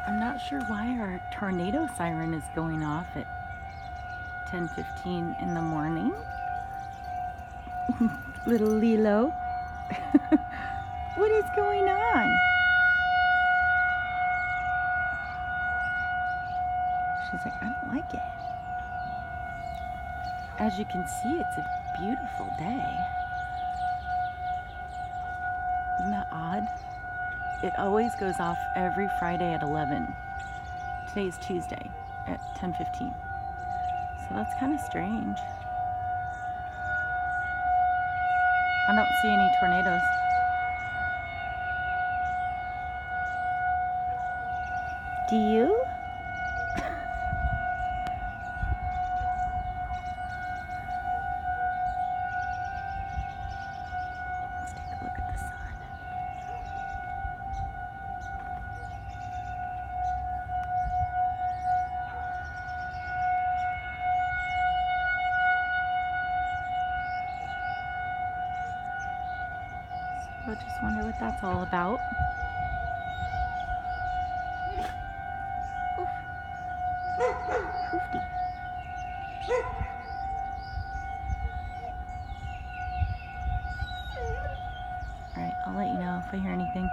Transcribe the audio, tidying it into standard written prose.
I'm not sure why our tornado siren is going off at 10:15 in the morning. Little Lilo. What is going on? She's like, I don't like it. As you can see, it's a beautiful day. Isn't that odd? It always goes off every Friday at 11. Today is Tuesday at 10:15. So that's kind of strange. I don't see any tornadoes. Do you? Let's take a look at the sun. So I just wonder what that's all about. Oofty. Alright, I'll let you know if I hear anything.